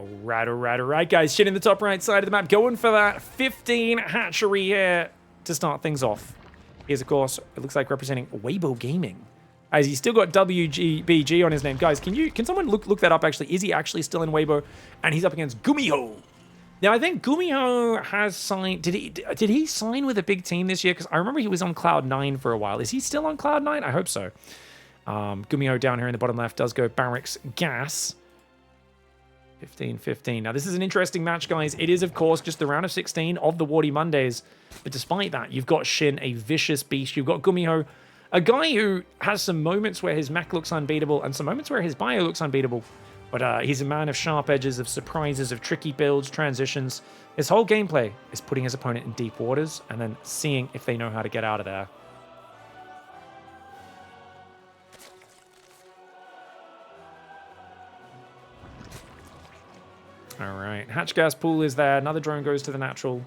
All right, guys. Shin in the top right side of the map. Going for that 15 hatchery here to start things off. Here's, of course, it looks like representing Weibo Gaming. As he's still got WGBG on his name. Guys, can someone look that up, actually? Is he actually still in Weibo? And he's up against GUMIHO. Now, I think GUMIHO has signed... Did he sign with a big team this year? Because I remember he was on Cloud9 for a while. Is he still on Cloud9? I hope so. GUMIHO down here in the bottom left does go Barracks Gas. 15-15. Now, this is an interesting match, guys. It is, of course, just the round of 16 of the Wardi Mondays. But despite that, you've got Shin, a vicious beast. You've got GUMIHO, a guy who has some moments where his mech looks unbeatable and some moments where his bio looks unbeatable. But he's a man of sharp edges, of surprises, of tricky builds, transitions. His whole gameplay is putting his opponent in deep waters and then seeing if they know how to get out of there. All right, hatch gas pool is there. Another drone goes to the natural.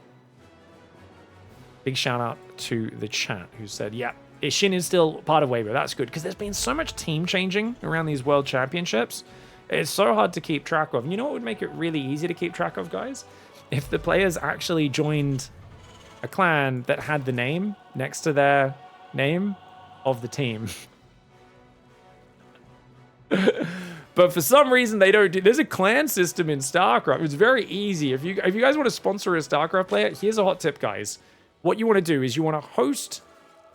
Big shout out to the chat who said, yeah, Shin is still part of Weibo. That's good because there's been so much team changing around these world championships. It's so hard to keep track of. And you know what would make it really easy to keep track of, guys? If the players actually joined a clan that had the name next to their name of the team. But for some reason, they don't do... There's a clan system in StarCraft. It's very easy. If you guys want to sponsor a StarCraft player, here's a hot tip, guys. What you want to do is you want to host...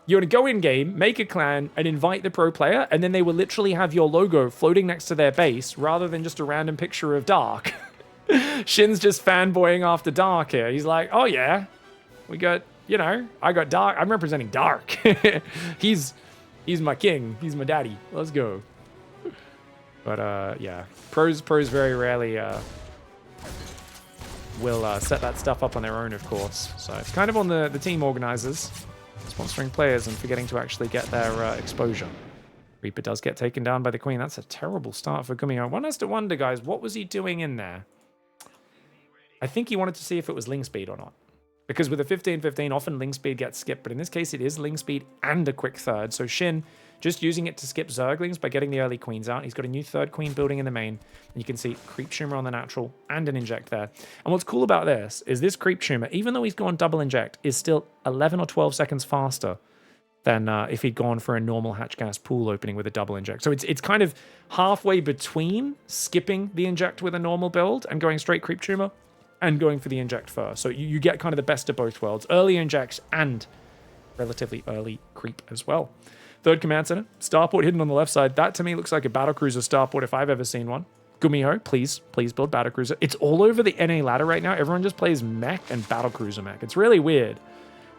You want to go in-game, make a clan, and invite the pro player, and then they will literally have your logo floating next to their base, rather than just a random picture of Dark. Shin's just fanboying after Dark here. He's like, oh yeah, we got, you know, I got Dark. I'm representing Dark. He's my king. He's my daddy. Let's go. But yeah, pros very rarely will set that stuff up on their own, of course. So it's kind of on the team organizers sponsoring players and forgetting to actually get their exposure. Reaper does get taken down by the Queen. That's a terrible start for GUMIHO. One has to wonder, guys, what was he doing in there? I think he wanted to see if it was Ling Speed or not. Because with a 15-15, often Ling Speed gets skipped, but in this case, it is Ling Speed and a quick third. So Shin just using it to skip Zerglings by getting the early Queens out. He's got a new third Queen building in the main. And you can see Creep Shimmer on the natural and an Inject there. And what's cool about this is this Creep Shimmer, even though he's gone double Inject, is still 11 or 12 seconds faster than if he'd gone for a normal hatch gas pool opening with a double Inject. So it's kind of halfway between skipping the Inject with a normal build and going straight Creep Shimmer and going for the Inject first. So you get kind of the best of both worlds. Early Injects and relatively early Creep as well. Third command center, starport hidden on the left side. That to me looks like a battlecruiser starport if I've ever seen one. GUMIHO, please build battlecruiser. It's all over the NA ladder right now. Everyone just plays mech and battlecruiser mech. It's really weird.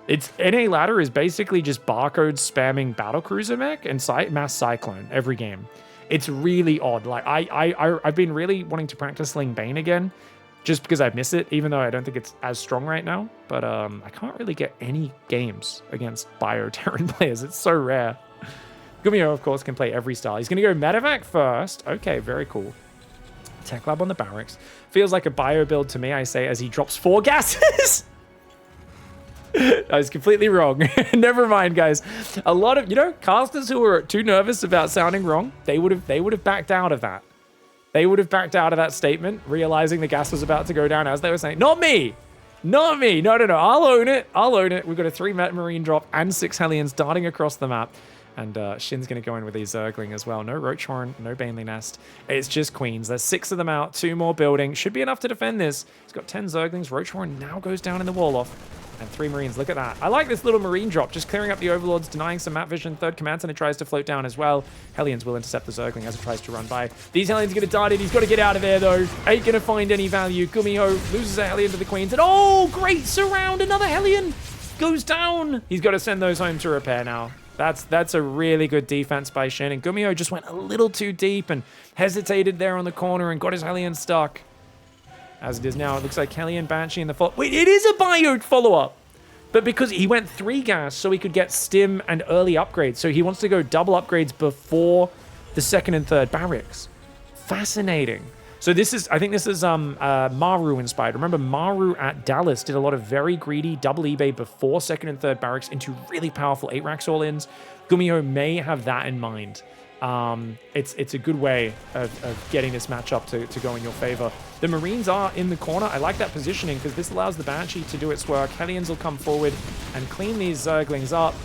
It's NA ladder is basically just barcode spamming battlecruiser mech and mass cyclone every game. It's really odd. Like I've been really wanting to practice Ling Bane again, just because I miss it, even though I don't think it's as strong right now. But I can't really get any games against Bio-Terran players. It's so rare. GUMIHO, of course, can play every style. He's going to go Medevac first. Okay, very cool. Tech Lab on the barracks. Feels like a bio build to me, I say, as he drops 4 gases. I was completely wrong. Never mind, guys. A lot of, casters who were too nervous about sounding wrong, they would have backed out of that. They would have backed out of that statement, realizing the gas was about to go down as they were saying, not me. Not me. No. I'll own it. We've got a 3 Marine drop and 6 Hellions darting across the map. And Shin's going to go in with a Zergling as well. No Roach Horn, no Baneley Nest. It's just Queens. There's 6 of them out, 2 more building. Should be enough to defend this. He's got 10 Zerglings. Roach Horn now goes down in the wall-off. And 3 Marines. Look at that. I like this little Marine drop. Just clearing up the Overlords, denying some map vision. Third command center tries to float down as well. Hellions will intercept the Zergling as it tries to run by. These Hellions are going to dart in. He's got to get out of there, though. Ain't going to find any value. GUMIHO loses a Hellion to the Queens. And oh, great surround. Another Hellion goes down. He's got to send those home to repair now. That's a really good defense by Shin. And GUMIHO just went a little too deep and hesitated there on the corner and got his Hellion stuck. As it is now, it looks like Hellion, Banshee in the follow. Wait, it is a bio follow-up. But because he went 3 gas so he could get stim and early upgrades. So he wants to go double upgrades before the 2nd and 3rd barracks. Fascinating. So I think this is Maru inspired. Remember, Maru at Dallas did a lot of very greedy double eBay before 2nd and 3rd barracks into really powerful 8 racks all-ins. GUMIHO may have that in mind it's a good way of getting this matchup to go in your favor. The Marines are in the corner. I like that positioning because this allows the Banshee to do its work. Hellions will come forward and clean these Zerglings up.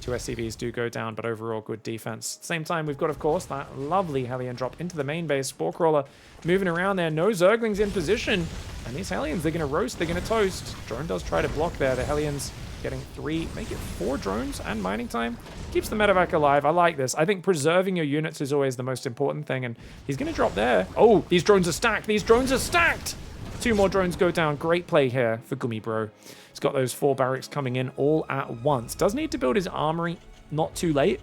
2 SCVs do go down, but overall good defense. Same time, we've got, of course, that lovely Hellion drop into the main base. Spore Crawler moving around there. No Zerglings in position. And these Hellions, they're going to roast, they're going to toast. Drone does try to block there. The Hellions getting 3, make it 4 drones and mining time. Keeps the medevac alive. I like this. I think preserving your units is always the most important thing. And he's going to drop there. Oh, these drones are stacked. These drones are stacked. 2 more drones go down. Great play here for GUMIHO. He's got those 4 barracks coming in all at once. Does need to build his armory not too late.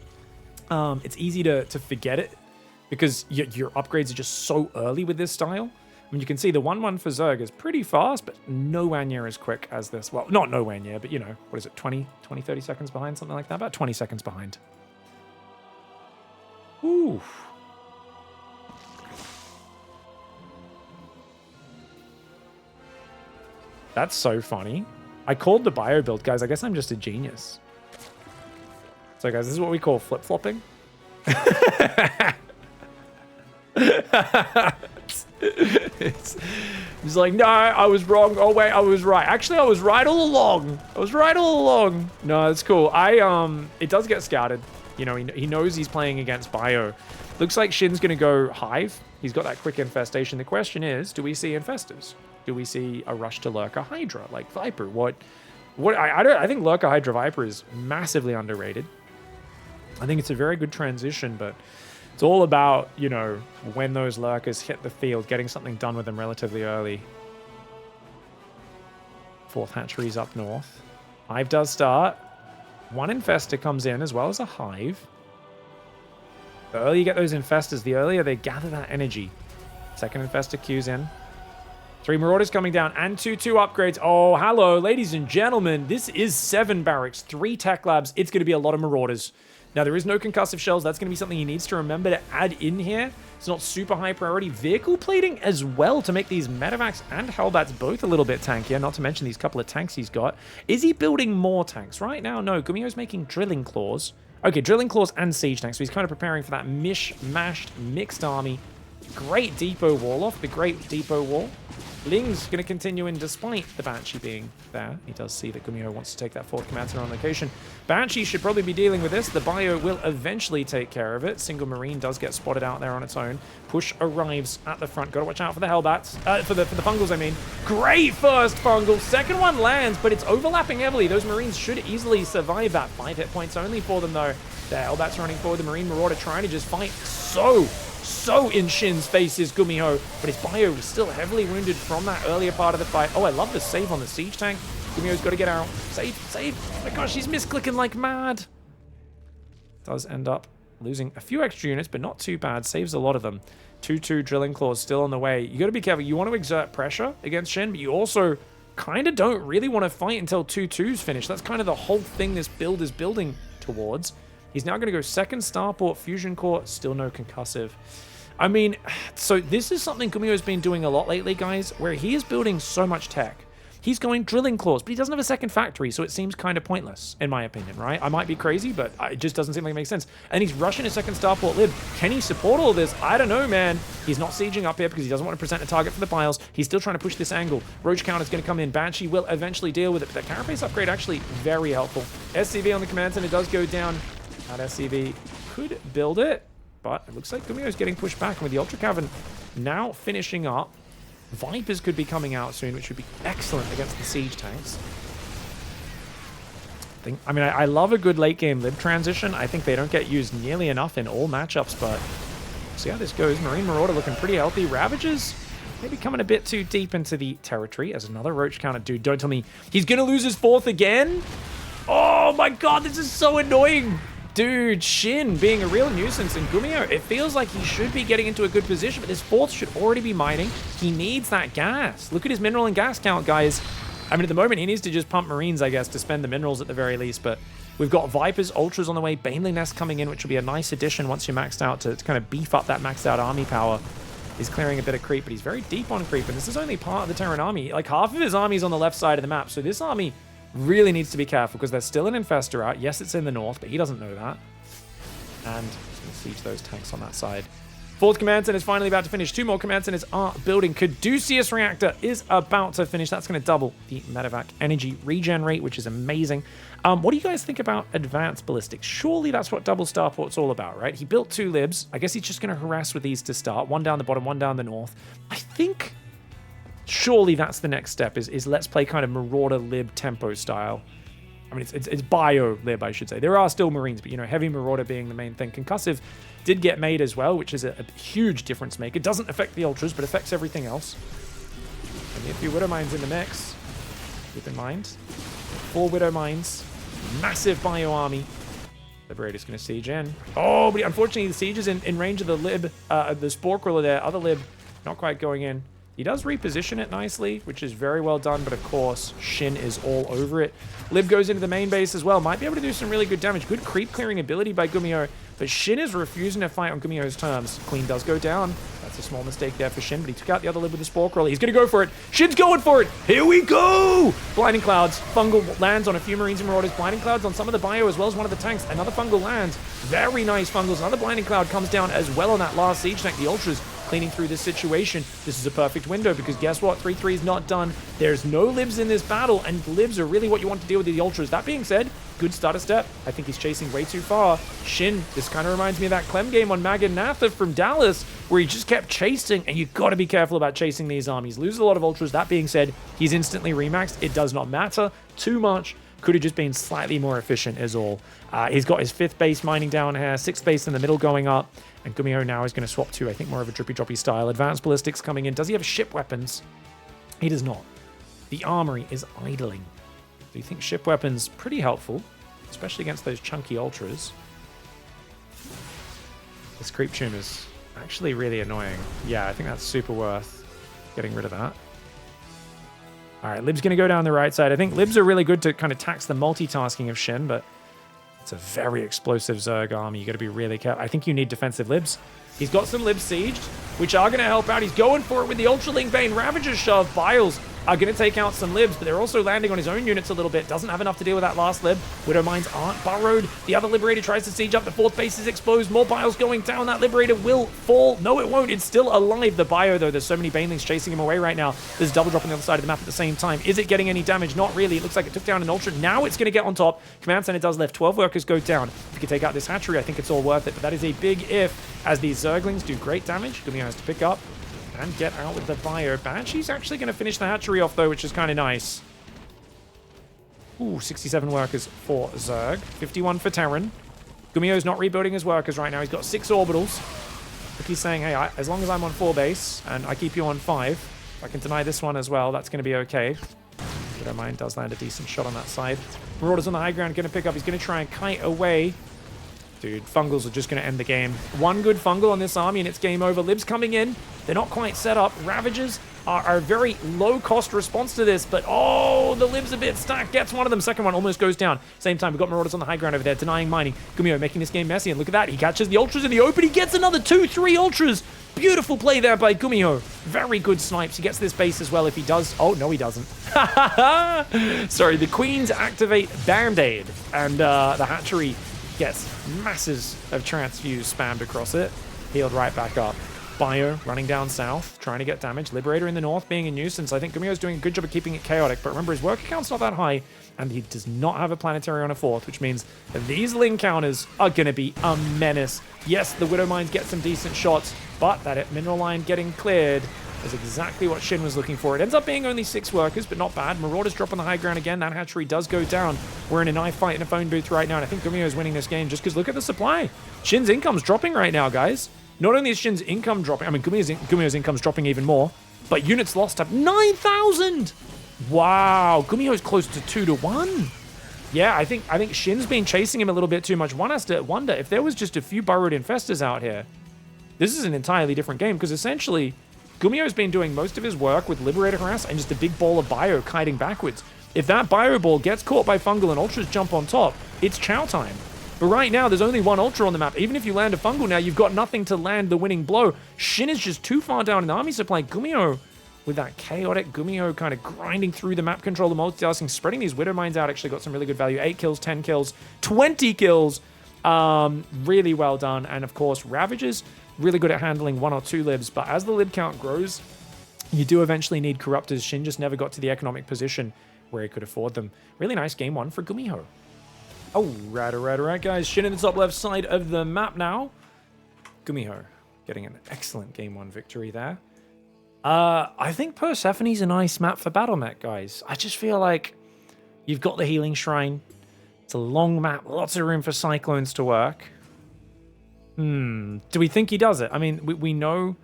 It's easy to forget it because your upgrades are just so early with this style. I mean, you can see the 1-1 for Zerg is pretty fast, but nowhere near as quick as this. Well, not nowhere near, but you know, what is it, 20, 30 seconds behind, something like that? About 20 seconds behind. Ooh. That's so funny. I called the bio build, guys. I guess I'm just a genius. So, guys, this is what we call flip-flopping. It's like, no, I was wrong. Oh, wait, I was right. Actually, I was right all along. No, it's cool. It does get scouted. You know, he knows he's playing against bio. Looks like Shin's going to go Hive. He's got that quick infestation. The question is, do we see infestors? Do we see a rush to Lurker Hydra like Viper? I think Lurker Hydra Viper is massively underrated. I think it's a very good transition, but it's all about, you know, when those Lurkers hit the field, getting something done with them relatively early. 4th hatchery's up north. Hive does start. 1 infestor comes in as well as a Hive. The earlier you get those infestors, the earlier they gather that energy. 2nd infestor queues in. 3 Marauders coming down and 2 upgrades. Oh, hello, ladies and gentlemen. This is 7 barracks, 3 tech labs. It's going to be a lot of Marauders. Now, there is no concussive shells. That's going to be something he needs to remember to add in here. It's not super high priority. Vehicle plating as well to make these medevacs and hellbats both a little bit tankier, not to mention these couple of tanks he's got. Is he building more tanks? Right now, no. GUMIHO's making drilling claws. Okay, drilling claws and siege tanks. So he's kind of preparing for that mashed mixed army. Great depot wall off, the great depot wall. Ling's going to continue in despite the Banshee being there. He does see that GUMIHO wants to take that 4th command center on location. Banshee should probably be dealing with this. The bio will eventually take care of it. Single Marine does get spotted out there on its own. Push arrives at the front. Got to watch out for the Hellbats. For the Fungals, I mean. Great first Fungal. 2nd one lands, but it's overlapping heavily. Those Marines should easily survive that. 5 hit points only for them, though. The Hellbats running forward. The Marine Marauder trying to just fight so in Shin's face is GUMIHO, but his bio was still heavily wounded from that earlier part of the fight. Oh, I love the save on the siege tank. GUMIHO's got to get out. Save. Oh my gosh, he's misclicking like mad. Does end up losing a few extra units, but not too bad. Saves a lot of them. 2-2 drilling claws still on the way. You got to be careful. You want to exert pressure against Shin, but you also kind of don't really want to fight until 2-2's finished. That's kind of the whole thing this build is building towards. He's now going to go 2nd Starport, Fusion Core, still no concussive. I mean, so this is something GUMIHO's been doing a lot lately, guys, where he is building so much tech. He's going drilling claws, but he doesn't have a 2nd factory, so it seems kind of pointless, in my opinion, right? I might be crazy, but it just doesn't seem like it makes sense. And he's rushing a 2nd Starport lib. Can he support all this? I don't know, man. He's not sieging up here because he doesn't want to present a target for the piles. He's still trying to push this angle. Roach counter's going to come in. Banshee will eventually deal with it, but that carapace upgrade actually very helpful. SCV on the command center does go down. That SCV could build it, but it looks like GUMIHO's getting pushed back. And with the Ultra Cavern now finishing up, Vipers could be coming out soon, which would be excellent against the siege tanks. I love a good late game lib transition. I think they don't get used nearly enough in all matchups, but see how this goes. Marine Marauder looking pretty healthy. Ravagers maybe coming a bit too deep into the territory as another Roach counter. Dude, don't tell me he's going to lose his 4th again. Oh my god, this is so annoying. Dude, Shin being a real nuisance, and GUMIHO, it feels like he should be getting into a good position, but this 4th should already be mining. He needs that gas. Look at his mineral and gas count, guys. I mean, at the moment, he needs to just pump Marines, I guess, to spend the minerals at the very least, but we've got Vipers, Ultras on the way, Baneling Nest coming in, which will be a nice addition once you're maxed out to kind of beef up that maxed out army power. He's clearing a bit of creep, but he's very deep on creep, and this is only part of the Terran army. Like, half of his army is on the left side of the map, so this army really needs to be careful because there's still an infestor out. Yes, it's in the north, but he doesn't know that. And Siege those tanks on that side. Fourth command center is finally about to finish. 2 more command centers are building. Caduceus reactor is about to finish. That's going to double the medevac energy regen rate, which is amazing. What do you guys think about advanced ballistics? Surely that's what double starport's all about, right? He built 2 libs. I guess he's just going to harass with these to start. 1 down the bottom, 1 down the north. I think surely that's the next step is let's play kind of Marauder lib tempo style. I mean, it's bio lib, I should say. There are still Marines, but, you know, heavy Marauder being the main thing. Concussive did get made as well, which is a huge difference maker. It doesn't affect the Ultras, but affects everything else. And a few Widow Mines in the mix. Keep in mind. 4 Widow Mines. Massive bio army. Liberator's going to siege in. Oh, but unfortunately the siege is in range of the lib, the Spore Crawler there. Other lib not quite going in. He does reposition it nicely, which is very well done, but of course, Shin is all over it. Lib goes into the main base as well. Might be able to do some really good damage. Good creep clearing ability by GUMIHO, but Shin is refusing to fight on GUMIHO's terms. Queen does go down. That's a small mistake there for Shin, but he took out the other lib with the Spore Crawler. He's going to go for it. Shin's going for it. Here we go! Blinding Clouds. Fungal lands on a few Marines and Marauders. Blinding Clouds on some of the bio as well as one of the tanks. Another Fungal lands. Very nice Fungals. Another Blinding Cloud comes down as well on that last siege tank. The Ultras cleaning through this situation. This is a perfect window because guess what? 3-3 is not done. There's no libs in this battle, and libs are really what you want to deal with the Ultras. That being said, good starter step. I think he's chasing way too far. Shin, this kind of reminds me of that Clem game on Maganatha from Dallas, where he just kept chasing, and you got to be careful about chasing these armies. Loses a lot of Ultras. That being said, he's instantly remaxed. It does not matter too much. Could have just been slightly more efficient is all. He's got his 5th base mining down here, 6th base in the middle going up, and GUMIHO now is going to swap to, I think, more of a drippy-droppy style. Advanced ballistics coming in. Does he have ship weapons? He does not. The armory is idling. Do you think ship weapons pretty helpful, especially against those chunky Ultras? This creep tune is actually really annoying. Yeah, I think that's super worth getting rid of that. All right, Lib's going to go down the right side. I think Libs are really good to kind of tax the multitasking of Shin, but it's a very explosive Zerg army. You got to be really careful. I think you need defensive Libs. He's got some Libs sieged, which are going to help out. He's going for it with the Ultralink Bane. Ravager's shove. Biles are going to take out some Libs, but they're also landing on his own units a little bit. Doesn't have enough to deal with that last Lib. Widow Mines aren't burrowed. The other Liberator tries to siege up. The 4th base is exposed. More Biles going down. That Liberator will fall. No, it won't. It's still alive. The bio, though, there's so many Banelings chasing him away right now. There's double drop on the other side of the map at the same time. Is it getting any damage? Not really. It looks like it took down an Ultra. Now it's going to get on top. Command Center does lift. 12 workers go down. If you can take out this hatchery, I think it's all worth it. But that is a big if, as these Zerglings do great damage. GUMIHO has to pick up and get out with the bio. Banshee's actually going to finish the hatchery off, though, which is kind of nice. Ooh, 67 workers for Zerg. 51 for Terran. GUMIHO's not rebuilding his workers right now. He's got 6 orbitals. But he's saying, hey, as long as I'm on 4 base and I keep you on 5, if I can deny this one as well, that's going to be okay. Widow Mine does land a decent shot on that side. Marauders on the high ground going to pick up. He's going to try and kite away. Dude, Fungals are just going to end the game. One good Fungal on this army and it's game over. Libs coming in. They're not quite set up. Ravagers are a very low-cost response to this, but oh, the Libs a bit stacked. Gets one of them. Second one almost goes down. Same time, we've got Marauders on the high ground over there, denying mining. GUMIHO making this game messy, and look at that. He catches the Ultras in the open. He gets another 2-3 Ultras. Beautiful play there by GUMIHO. Very good snipes. He gets this base as well if he does. Oh, no, he doesn't. Sorry, the Queens activate Band-Aid, and the hatchery gets masses of transfuse spammed across it. Healed right back up. Bio running down south, trying to get damage. Liberator in the north being a nuisance. I think GUMIHO's doing a good job of keeping it chaotic, but remember, his worker count's not that high, and he does not have a planetary on a 4th, which means that these Ling counters are going to be a menace. Yes, the Widow Mines get some decent shots, but that mineral line getting cleared is exactly what Shin was looking for. It ends up being only 6 workers, but not bad. Marauders drop on the high ground again. That hatchery does go down. We're in a knife fight in a phone booth right now, and I think GUMIHO's winning this game just because look at the supply. Shin's income's dropping right now, guys. Not only is Shin's income dropping, I mean, GUMIHO's income's dropping even more, but units lost have 9,000! Wow, GUMIHO's close to 2-1. Yeah, I think Shin's been chasing him a little bit too much. One has to wonder if there was just a few burrowed infestors out here. This is an entirely different game because essentially GUMIHO's been doing most of his work with Liberator Harass and just a big ball of bio kiting backwards. If that bio ball gets caught by Fungal and Ultras jump on top, it's chow time. But right now, there's only 1 Ultra on the map. Even if you land a Fungal now, you've got nothing to land the winning blow. Shin is just too far down in the army supply. GUMIHO, with that chaotic GUMIHO kind of grinding through the map control, the multitasking, spreading these Widow Mines out, actually got some really good value. 8 kills, 10 kills, 20 kills. Really well done. And of course, Ravager's really good at handling 1 or 2 libs, but as the lib count grows, you do eventually need Corruptors. Shin just never got to the economic position where he could afford them. Really nice game 1 for GUMIHO. Oh, right, guys. Shin in the top left side of the map now. GUMIHO getting an excellent game 1 victory there. I think Persephone's a nice map for Battle Mech, guys. I just feel like you've got the Healing Shrine. It's a long map, lots of room for Cyclones to work. Do we think he does it? I mean, we know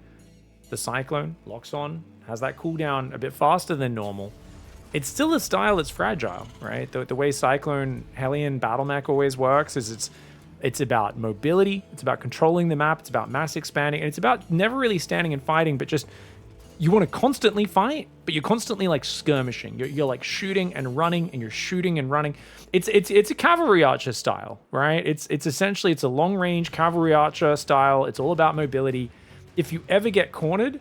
the Cyclone locks on, has that cooldown a bit faster than normal. It's still a style that's fragile, right? The way Cyclone Hellion Battle Mech always works is it's about mobility, it's about controlling the map, it's about mass expanding, and it's about never really standing and fighting, but just you want to constantly fight, but you're constantly like skirmishing. You're like shooting and running, and you're shooting and running. It's a cavalry archer style, right? It's essentially a long range cavalry archer style. It's all about mobility. If you ever get cornered,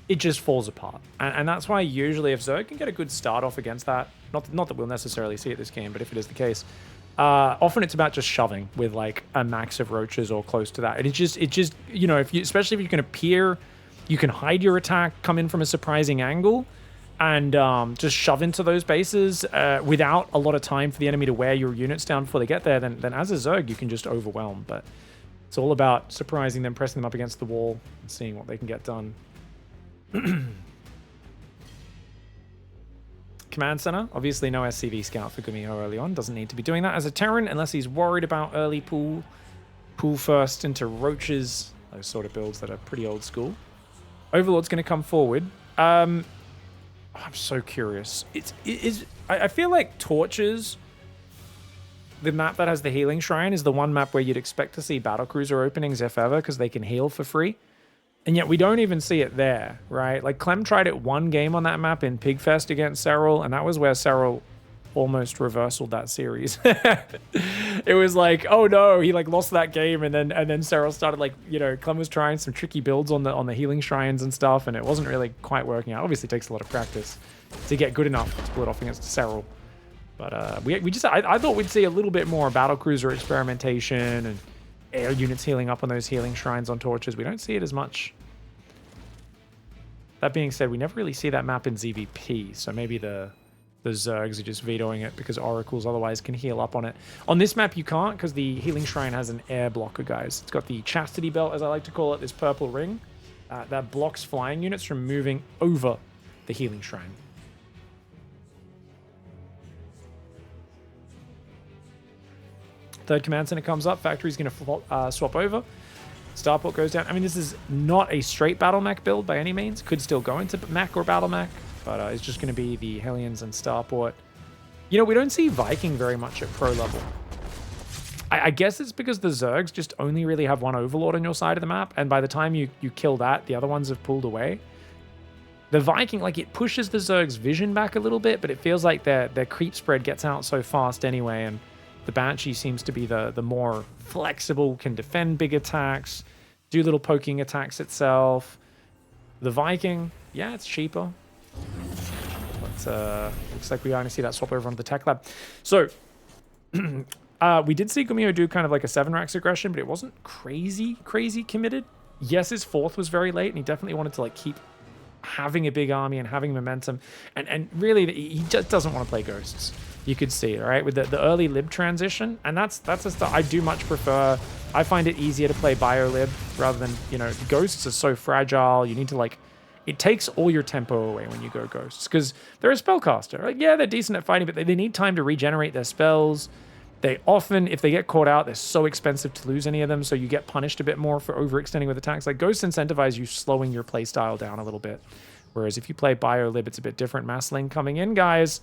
it just falls apart, and that's why usually if Zerg can get a good start off against that, not that we'll necessarily see it this game, but if it is the case, often it's about just shoving with like a max of roaches or close to that. And it just you know, especially if you can appear. You can hide your attack, come in from a surprising angle, and just shove into those bases without a lot of time for the enemy to wear your units down before they get there. Then as a Zerg, you can just overwhelm. But it's all about surprising them, pressing them up against the wall, and seeing what they can get done. Command Center, obviously no SCV scout for GUMIHO early on. Doesn't need to be doing that as a Terran unless he's worried about early pool first into roaches, those sort of builds that are pretty old school. Overlord's going to come forward. I'm so curious. I feel like Torches, the map that has the Healing Shrine, is the one map where you'd expect to see Battlecruiser openings, if ever, because they can heal for free. And yet we don't even see it there, right? Like Clem tried it one game on that map in Pigfest against Serral, and that was where Serral almost reversaled that series. It was like, oh no, he like lost that game, and then Serral started like, you know, Clem was trying some tricky builds on the Healing Shrines and stuff, and it wasn't really quite working out. Obviously it takes a lot of practice to get good enough to pull it off against Serral. But I thought we'd see a little bit more Battlecruiser experimentation and air units healing up on those Healing Shrines on Torches. We don't see it as much. That being said, we never really see that map in ZvP, so maybe the Zergs are just vetoing it because Oracles otherwise can heal up on it. On this map, you can't because the Healing Shrine has an air blocker, guys. It's got the Chastity Belt, as I like to call it, this purple ring that blocks flying units from moving over the Healing Shrine. Third command center comes up. Factory's going to swap over. Starport goes down. I mean, this is not a straight Battle Mech build by any means. Could still go into Mech or Battle Mech. But it's just going to be the Hellions and Starport. You know, we don't see Viking very much at pro level. I guess it's because the Zergs just only really have one Overlord on your side of the map. And by the time you kill that, the other ones have pulled away. The Viking, like, it pushes the Zerg's vision back a little bit, but it feels like their creep spread gets out so fast anyway. And the Banshee seems to be the more flexible, can defend big attacks, do little poking attacks itself. The Viking, yeah, it's cheaper. But looks like we only see that swap over onto the Tech Lab. So we did see GUMIHO do kind of like a 7-racks aggression, but it wasn't crazy committed. Yes, his 4th was very late, and he definitely wanted to like keep having a big army and having momentum. And really, he just doesn't want to play Ghosts. You could see it, right? With the early lib transition. And that's a stuff I do much prefer. I find it easier to play bio lib rather than, you know, Ghosts are so fragile. You need to like... It takes all your tempo away when you go Ghosts, because they're a spellcaster. Like, yeah, they're decent at fighting, but they need time to regenerate their spells. They often, if they get caught out, they're so expensive to lose any of them, so you get punished a bit more for overextending with attacks. Like, Ghosts incentivize you slowing your playstyle down a little bit. Whereas if you play Bio Lib, it's a bit different. Massling coming in, guys.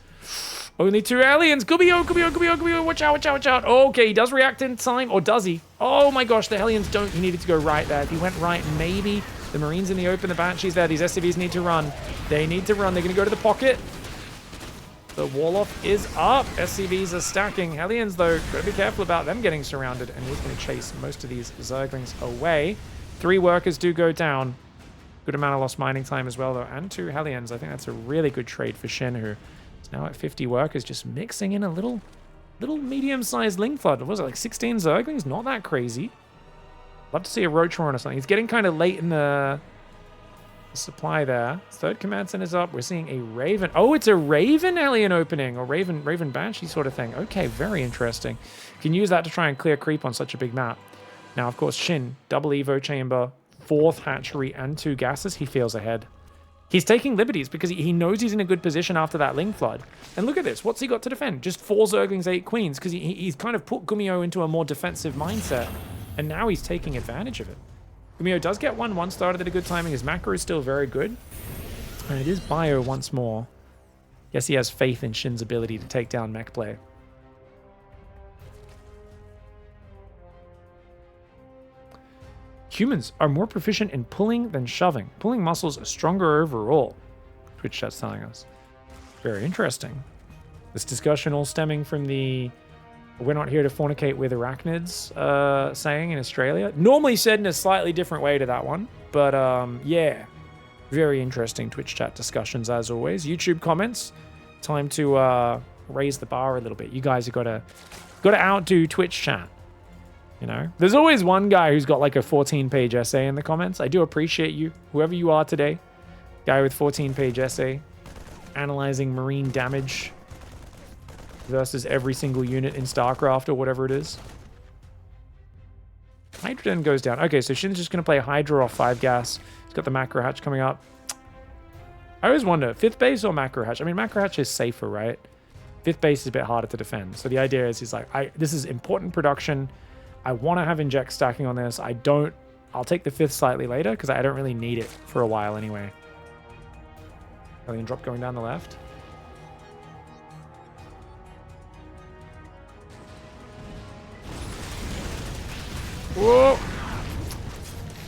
Only 2 aliens. GUMIHO. Watch out. Oh, okay, he does react in time. Or does he? Oh my gosh, the Hellions don't. He needed to go right there. If he went right, maybe. The Marines in the open, the Banshees there. These SCVs need to run. They need to run. They're going to go to the pocket. The wall-off is up. SCVs are stacking. Hellions, though, got to be careful about them getting surrounded. And he's going to chase most of these Zerglings away. 3 workers do go down. Good amount of lost mining time as well, though. And 2 Hellions. I think that's a really good trade for Shin, who is now at 50 workers, just mixing in a little Little medium-sized Ling Flood. What was it, like 16 Zerglings? Not that crazy. Love to see a Roach Horn or something. It's getting kind of late in the supply there. Third command center's up. We're seeing a Raven. Oh, it's a Raven Alien opening, or Raven Banshee sort of thing. Okay, very interesting. You can use that to try and clear creep on such a big map. Now, of course, Shin, double Evo chamber, 4th hatchery, and 2 gases. He feels ahead. He's taking liberties because he knows he's in a good position after that Ling Flood. And look at this. What's he got to defend? Just 4 Zerglings, 8 Queens, because he's kind of put GUMIHO into a more defensive mindset. And now he's taking advantage of it. GUMIHO does get 1 started at a good timing. His macro is still very good. And it is Bio once more. Guess he has faith in Shin's ability to take down mech play. Humans are more proficient in pulling than shoving. Pulling muscles are stronger overall. Twitch chat's telling us. Very interesting. This discussion all stemming from the "we're not here to fornicate with arachnids" saying in Australia. Normally said in a slightly different way to that one. But yeah, very interesting Twitch chat discussions as always. YouTube comments. Time to raise the bar a little bit. You guys have got to outdo Twitch chat. You know, there's always one guy who's got like a 14-page essay in the comments. I do appreciate you, whoever you are today. Guy with 14-page essay analyzing marine damage versus every single unit in StarCraft or whatever it is. Hydrogen goes down. Okay, so Shin's just going to play Hydra off 5 gas. He's got the Macro Hatch coming up. I always wonder, 5th base or Macro Hatch? I mean, Macro Hatch is safer, right? 5th base is a bit harder to defend. So the idea is he's like, this is important production. I want to have inject stacking on this. I'll take the 5th slightly later because I don't really need it for a while anyway. Alien drop going down the left. Whoa!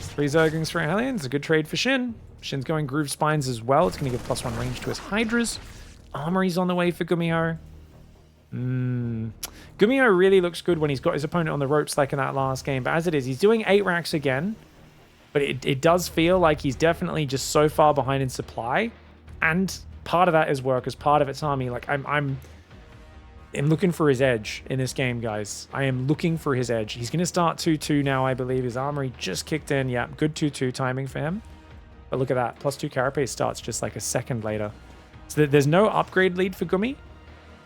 3 Zerglings for Aliens. A good trade for Shin. Shin's going Groove Spines as well. It's going to give +1 range to his Hydras. Armory's on the way for GUMIHO. GUMIHO really looks good when he's got his opponent on the ropes like in that last game. But as it is, he's doing 8 racks again. But it does feel like he's definitely just so far behind in supply. And part of that is workers, part of it's army. Like I'm looking for his edge in this game, guys. I am looking for his edge. He's going to start 2-2 now, I believe. His armory just kicked in. Yeah, good 2-2 timing for him. But look at that. +2 Carapace starts just like a second later. So there's no upgrade lead for Gummy.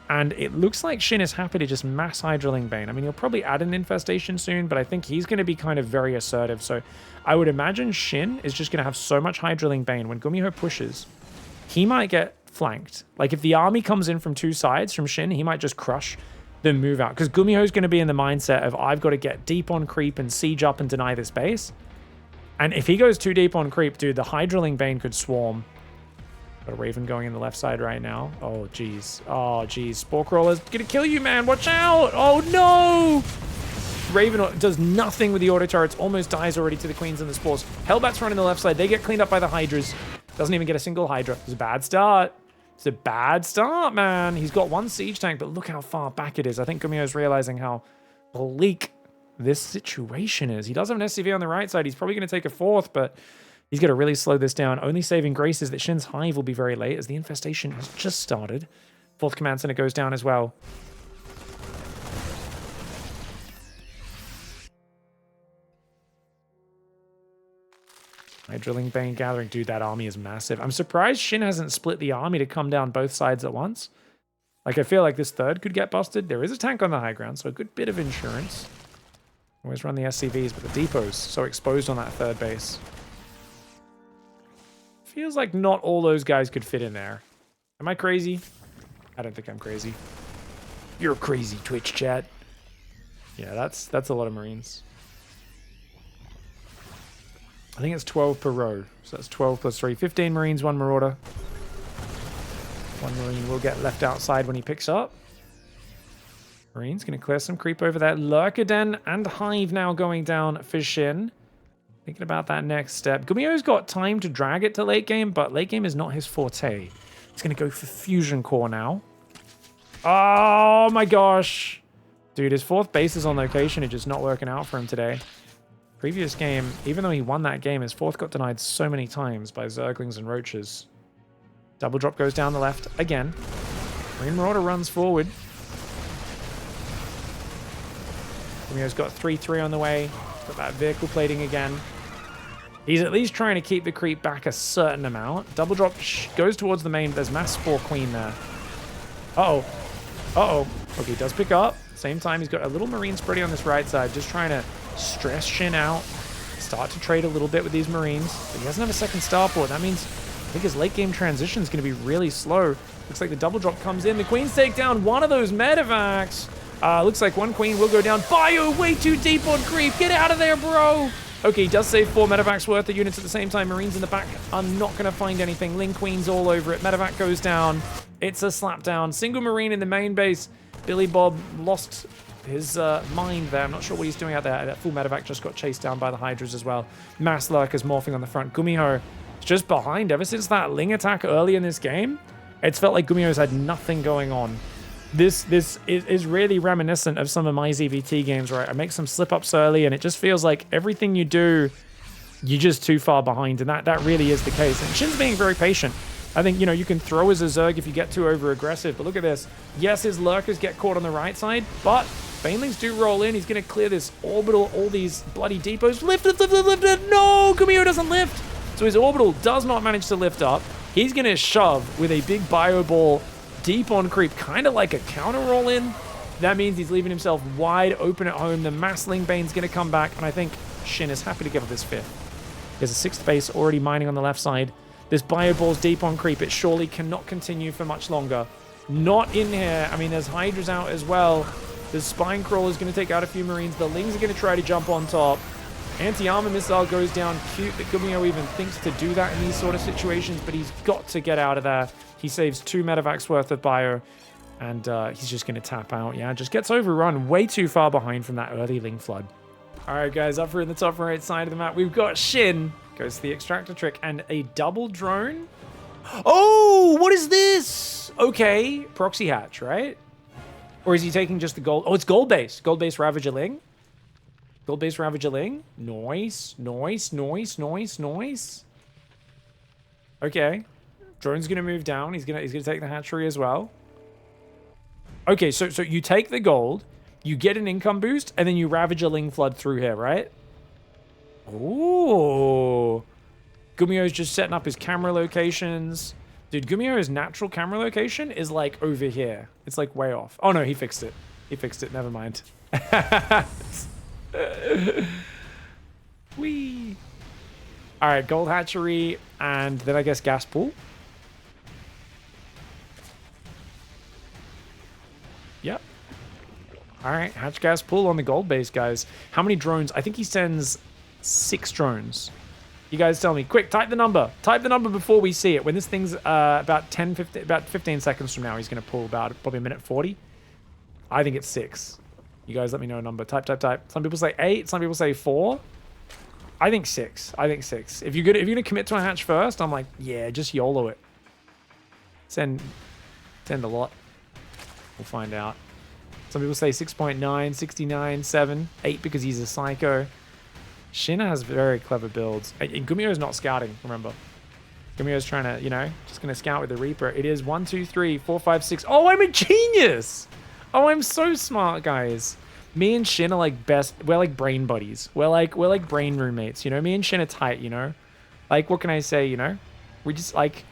And it looks like Shin is happy to just mass Hydraling Bane. I mean, he'll probably add an infestation soon, but I think he's going to be kind of very assertive. So I would imagine Shin is just going to have so much Hydraling Bane. When GUMIHO pushes, he might get flanked. Like if the army comes in from 2 sides from Shin, he might just crush, then move out. Because GUMIHO is going to be in the mindset of, I've got to get deep on creep and siege up and deny this base. And if he goes too deep on creep, dude, the Hydraling Bane could swarm. Got a Raven going in the left side right now. Oh, jeez. Oh, jeez. Spore Crawler's gonna kill you, man. Watch out. Oh, no. Raven does nothing with the auto turrets. Almost dies already to the Queens and the Spores. Hellbat's running the left side. They get cleaned up by the Hydras. Doesn't even get a single Hydra. It's a bad start. It's a bad start, man. He's got 1 siege tank, but look how far back it is. I think GUMIHO's realizing how bleak this situation is. He does have an SCV on the right side. He's probably going to take a 4th, but he's got to really slow this down. Only saving grace is that Shin's Hive will be very late as the infestation has just started. 4th command center goes down as well. Hydraling Bane gathering. Dude, that army is massive. I'm surprised Shin hasn't split the army to come down both sides at once. Like, I feel like this 3rd could get busted. There is a tank on the high ground, so a good bit of insurance. Always run the SCVs, but the depot's so exposed on that 3rd base. Feels like not all those guys could fit in there. Am I crazy? I don't think I'm crazy. You're crazy, Twitch chat. Yeah, that's a lot of Marines. I think it's 12 per row. So that's 12 plus 3. 15 Marines, 1 Marauder. 1 Marine will get left outside when he picks up. Marine's going to clear some creep over there. Lurkaden and Hive now going down for Shin. Thinking about that next step. GUMIHO's got time to drag it to late game, but late game is not his forte. He's going to go for Fusion Core now. Oh my gosh. Dude, his 4th base is on location. It's just not working out for him today. Previous game, even though he won that game, his 4th got denied so many times by Zerglings and Roaches. Double drop goes down the left again. Marine Marauder runs forward. Gumiho's got 3-3 on the way. Got that vehicle plating again. He's at least trying to keep the creep back a certain amount. Double drop goes towards the main. There's mass spore queen there. Uh-oh. Uh-oh. Okay, he does pick up. Same time, he's got a little marine spreading on this right side, just trying to stress Shin out. Start to trade a little bit with these marines. But he doesn't have a second starport. That means I think his late game transition is going to be really slow. Looks like the double drop comes in. The queens take down one of those medevacs. Looks like one queen will go down. Bio way too deep on creep. Get out of there, bro. Okay, he does save 4 medevacs worth of units at the same time. Marines in the back are not going to find anything. Ling queens all over it. Medevac goes down. It's a slap down. Single marine in the main base. Billy Bob lost his mind there. I'm not sure what he's doing out there. That full medevac just got chased down by the Hydras as well. Mass Lurkers morphing on the front. GUMIHO is just behind. Ever since that Ling attack early in this game, it's felt like GUMIHO's had nothing going on. This is really reminiscent of some of my ZvT games where I make some slip-ups early and it just feels like everything you do, you're just too far behind, and that really is the case. And Shin's being very patient. I think, you know, you can throw as a Zerg if you get too over-aggressive, but look at this. Yes, his Lurkers get caught on the right side, but Banelings do roll in. He's going to clear this orbital, all these bloody depots. Lift. No, GUMIHO doesn't lift. So his orbital does not manage to lift up. He's going to shove with a big bio ball deep on creep, kind of like a counter roll in. That means he's leaving himself wide open at home. The Massling Bane's going to come back, and I think Shin is happy to give up his 5th. There's a 6th base already mining on the left side. This bio ball's deep on creep. It surely cannot continue for much longer. Not in here. I mean, there's Hydras out as well. The Spine Crawler's going to take out a few Marines. The Lings are going to try to jump on top. Anti-armor missile goes down. Cute that GUMIHO even thinks to do that in these sort of situations, but he's got to get out of there. He saves 2 medevacs worth of bio, and he's just going to tap out. Yeah, just gets overrun way too far behind from that early Ling flood. All right, guys, up here in the top right side of the map, we've got Shin. Goes to the extractor trick and a double drone. Oh, what is this? Okay, proxy hatch, right? Or is he taking just the gold? Oh, it's gold base. Gold base Ravager Ling. Gold base Ravager Ling. Nice. Okay. Drone's gonna move down. He's gonna take the hatchery as well. Okay, so you take the gold, you get an income boost, and then you Ravager Ling flood through here, right? Ooh. GUMIHO's just setting up his camera locations. Dude, GUMIHO's natural camera location is like over here. It's like way off. Oh no, he fixed it. He fixed it. Never mind. Whee. All right, gold hatchery, and then I guess gas pool. Yep. All right, hatch gas pool on the gold base, guys. How many drones? I think he sends 6 drones. You guys tell me. Quick, type the number. Type the number before we see it. When this thing's about 15 seconds from now, he's going to pull about probably a minute 40. I think it's 6. You guys let me know a number. Type. Some people say 8. Some people say 4. I think 6. If you're gonna commit to a hatch first, I'm like, yeah, just YOLO it. Send a lot. We'll find out. Some people say 6.9, 69, 7, 8 because he's a psycho. Shin has very clever builds. And GUMIHO's not scouting, remember. GUMIHO's trying to, you know, just going to scout with the Reaper. It is 1, 2, 3, 4, 5, 6. Oh, I'm a genius! Oh, I'm so smart, guys. Me and Shin are like we're like brain buddies. We're like brain roommates, you know? Me and Shin are tight, you know? Like, what can I say, you know? We just like...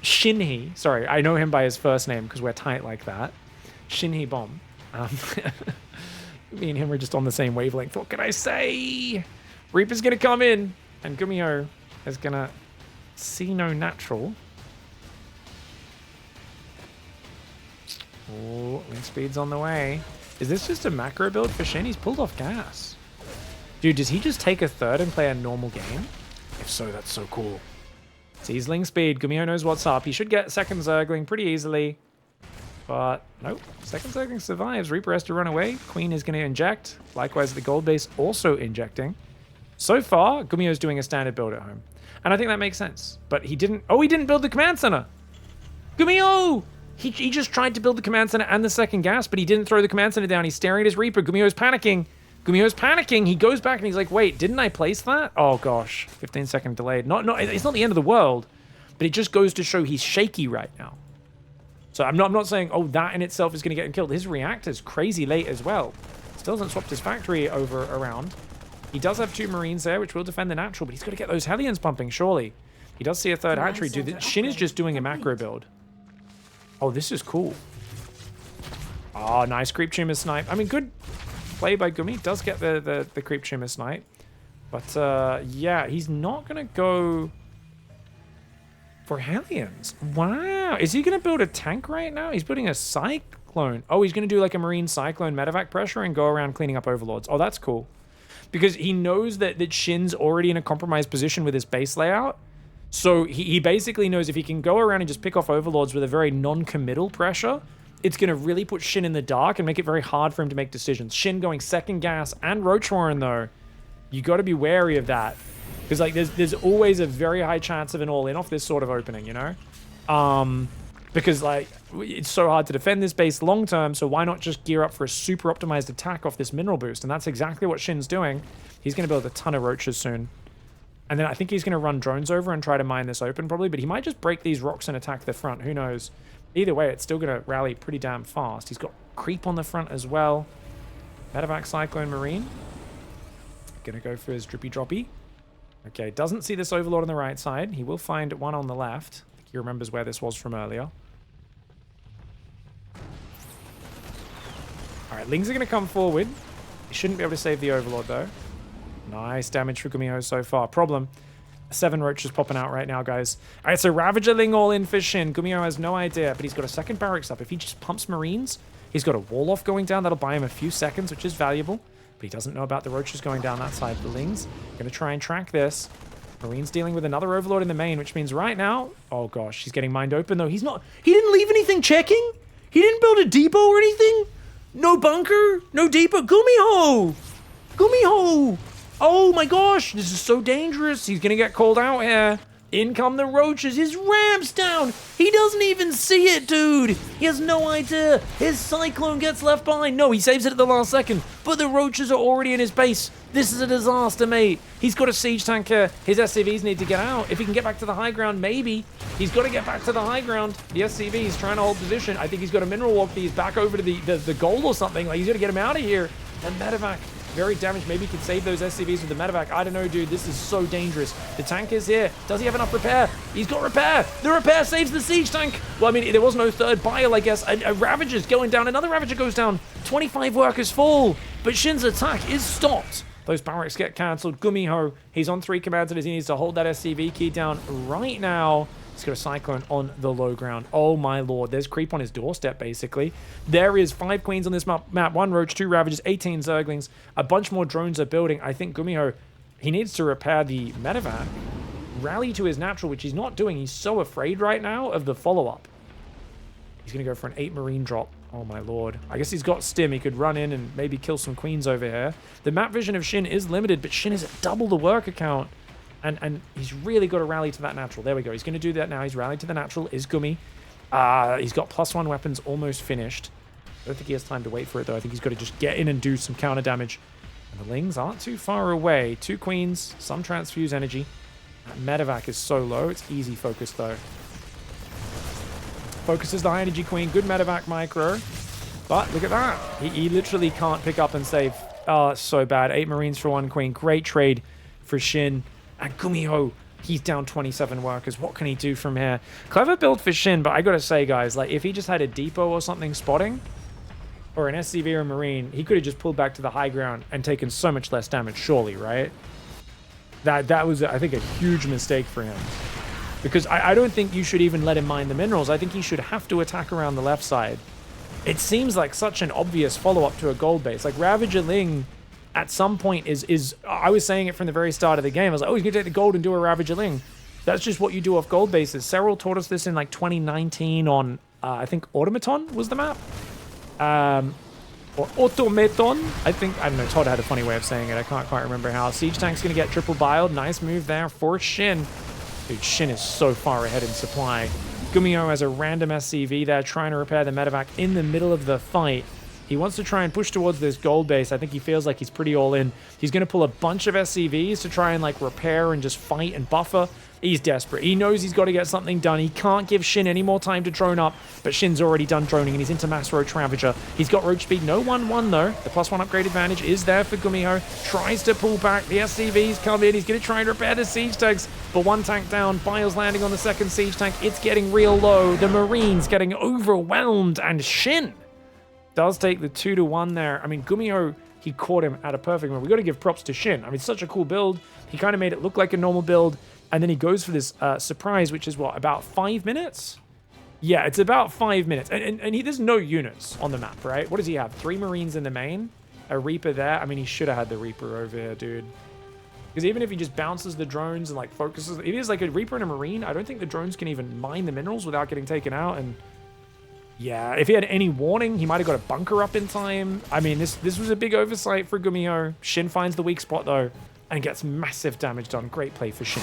Shinhee. Sorry, I know him by his first name because we're tight like that. Shinhee Bomb. Me and him are just on the same wavelength. What can I say? Reaper's going to come in, and GUMIHO is going to see no natural. Oh, wind speed's on the way. Is this just a macro build for Shin? He's pulled off gas. Dude, does he just take a third and play a normal game? If so, that's so cool. Sees Ling speed. GUMIHO knows what's up. He should get second Zergling pretty easily. But nope, second Zergling survives. Reaper has to run away. Queen is going to inject. Likewise, the gold base also injecting. So far, GUMIHO's doing a standard build at home. And I think that makes sense. But he didn't... Oh, he didn't build the command center. GUMIHO! He just tried to build the command center and the second gas, but he didn't throw the command center down. He's staring at his Reaper. GUMIHO's panicking. GUMIHO's panicking. He goes back and he's like, wait, didn't I place that? Oh, gosh. 15-second delayed. It's not the end of the world, but it just goes to show he's shaky right now. So I'm not saying, oh, that in itself is going to get him killed. His reactor's crazy late as well. Still hasn't swapped his factory over around. He does have 2 Marines there, which will defend the natural, but he's got to get those Hellions pumping, surely. He does see a 3rd hatchery. Dude, Shin is just doing a macro build. Oh, this is cool. Oh, nice creep tumor snipe. I mean, good play by Gumi. Does get the creep tumor snipe. But, yeah, he's not going to go for Hellions. Wow. Is he going to build a tank right now? He's building a Cyclone. Oh, he's going to do like a Marine Cyclone medevac pressure and go around cleaning up Overlords. Oh, that's cool. Because he knows that Shin's already in a compromised position with his base layout. So he basically knows if he can go around and just pick off Overlords with a very non-committal pressure, it's going to really put Shin in the dark and make it very hard for him to make decisions. Shin going second gas and Roach Warren, though. You got to be wary of that. Because like there's always a very high chance of an all-in off this sort of opening, you know? Because like it's so hard to defend this base long-term, so why not just gear up for a super optimized attack off this mineral boost? And that's exactly what Shin's doing. He's going to build a ton of roaches soon. And then I think he's going to run drones over and try to mine this open probably, but he might just break these rocks and attack the front. Who knows? Either way, it's still going to rally pretty damn fast. He's got creep on the front as well. Medevac Cyclone Marine. Going to go for his drippy droppy. Okay, doesn't see this Overlord on the right side. He will find one on the left. I think he remembers where this was from earlier. Alright, Lings are going to come forward. He shouldn't be able to save the Overlord, though. Nice damage for GUMIHO so far. Problem. 7 roaches popping out right now, guys. Alright, so Ravager Ling all in for Shin. GUMIHO has no idea, but he's got a second barracks up. If he just pumps Marines, he's got a wall off going down. That'll buy him a few seconds, which is valuable. But he doesn't know about the roaches going down that side. The Lings going to try and track this. Marines dealing with another Overlord in the main, which means right now... Oh, gosh, he's getting mined open, though. He's not... He didn't leave anything checking? He didn't build a depot or anything? No bunker? No depot? GUMIHO! GUMIHO! Oh, my gosh. This is so dangerous. He's going to get called out here. In come the roaches. His ramp's down. He doesn't even see it, dude. He has no idea. His Cyclone gets left behind. No, he saves it at the last second. But the roaches are already in his base. This is a disaster, mate. He's got a siege tank here. His SCVs need to get out. If he can get back to the high ground, maybe. He's got to get back to the high ground. The SCV is trying to hold position. I think he's got a mineral walk. He's back over to the gold or something. Like, he's got to get him out of here. And medevac. Very damaged. Maybe he can save those SCVs with the medevac. I don't know, dude. This is so dangerous. The tank is here. Does he have enough repair? He's got repair. The repair saves the siege tank. Well, I mean, there was no third bile, I guess. A Ravager's going down. Another Ravager goes down. 25 workers fall. But Shin's attack is stopped. Those barracks get cancelled. GUMIHO, he's on 3 commanders. He needs to hold that SCV key down right now. He's got a Cyclone on the low ground. Oh my lord, there's creep on his doorstep, basically. There is 5 queens on this map, 1 roach, 2 ravagers, 18 zerglings. A bunch more drones are building. I think GUMIHO, he needs to repair the medevac, rally to his natural, which he's not doing. He's so afraid right now of the follow-up. He's going to go for an 8 marine drop. Oh my lord. I guess he's got stim. He could run in and maybe kill some queens over here. The map vision of Shin is limited, but Shin is at double the worker count. And he's really got to rally to that natural. There we go. He's going to do that now. He's rallied to the natural. Is Gumi. He's got +1 weapons almost finished. I don't think he has time to wait for it, though. I think he's got to just get in and do some counter damage. And the Lings aren't too far away. 2 queens, some transfuse energy. That medevac is so low. It's easy focus, though. Focuses the high energy queen. Good medevac micro. But look at that. He literally can't pick up and save. Oh, it's so bad. 8 marines for 1 queen. Great trade for Shin. And GUMIHO, he's down 27 workers. What can he do from here? Clever build for Shin, but I gotta say, guys, like, if he just had a depot or something spotting, or an SCV or a marine, he could have just pulled back to the high ground and taken so much less damage, surely, right? That was, I think, a huge mistake for him. Because I don't think you should even let him mine the minerals. I think he should have to attack around the left side. It seems like such an obvious follow-up to a gold base. Like, Ravager Ling... at some point is I was saying it from the very start of the game. I was like, oh, he's going to take the gold and do a Ravager Ling. That's just what you do off gold bases. Cyril taught us this in like 2019 on, I think Automaton was the map. Or Automaton. I don't know, Todd had a funny way of saying it. I can't quite remember how. Siege Tank's going to get triple biled. Nice move there for Shin. Dude, Shin is so far ahead in supply. GUMIHO has a random SCV there trying to repair the medevac in the middle of the fight. He wants to try and push towards this gold base. I think he feels like he's pretty all in. He's going to pull a bunch of SCVs to try and like repair and just fight and buffer. He's desperate. He knows he's got to get something done. He can't give Shin any more time to drone up, but Shin's already done droning, and he's into Mass Roach Ravager. He's got Roach Speed. No 1-1, though. The +1 upgrade advantage is there for GUMIHO. Tries to pull back. The SCVs come in. He's going to try and repair the siege tanks, but one tank down. Biles landing on the second siege tank. It's getting real low. The Marines getting overwhelmed, and Shin does take the 2-1 there. I mean, GUMIHO, he caught him at a perfect moment. We got to give props to Shin. I mean, such a cool build. He kind of made it look like a normal build. And then he goes for this surprise, which is what, about 5 minutes? Yeah, it's about 5 minutes. And there's no units on the map, right? What does he have? 3 Marines in the main, a Reaper there. I mean, he should have had the Reaper over here, dude. Because even if he just bounces the drones and like focuses, it is like a Reaper and a Marine. I don't think the drones can even mine the minerals without getting taken out. And yeah, if he had any warning, he might have got a bunker up in time. I mean, this was a big oversight for GUMIHO. Shin finds the weak spot though and gets massive damage done. Great play for Shin.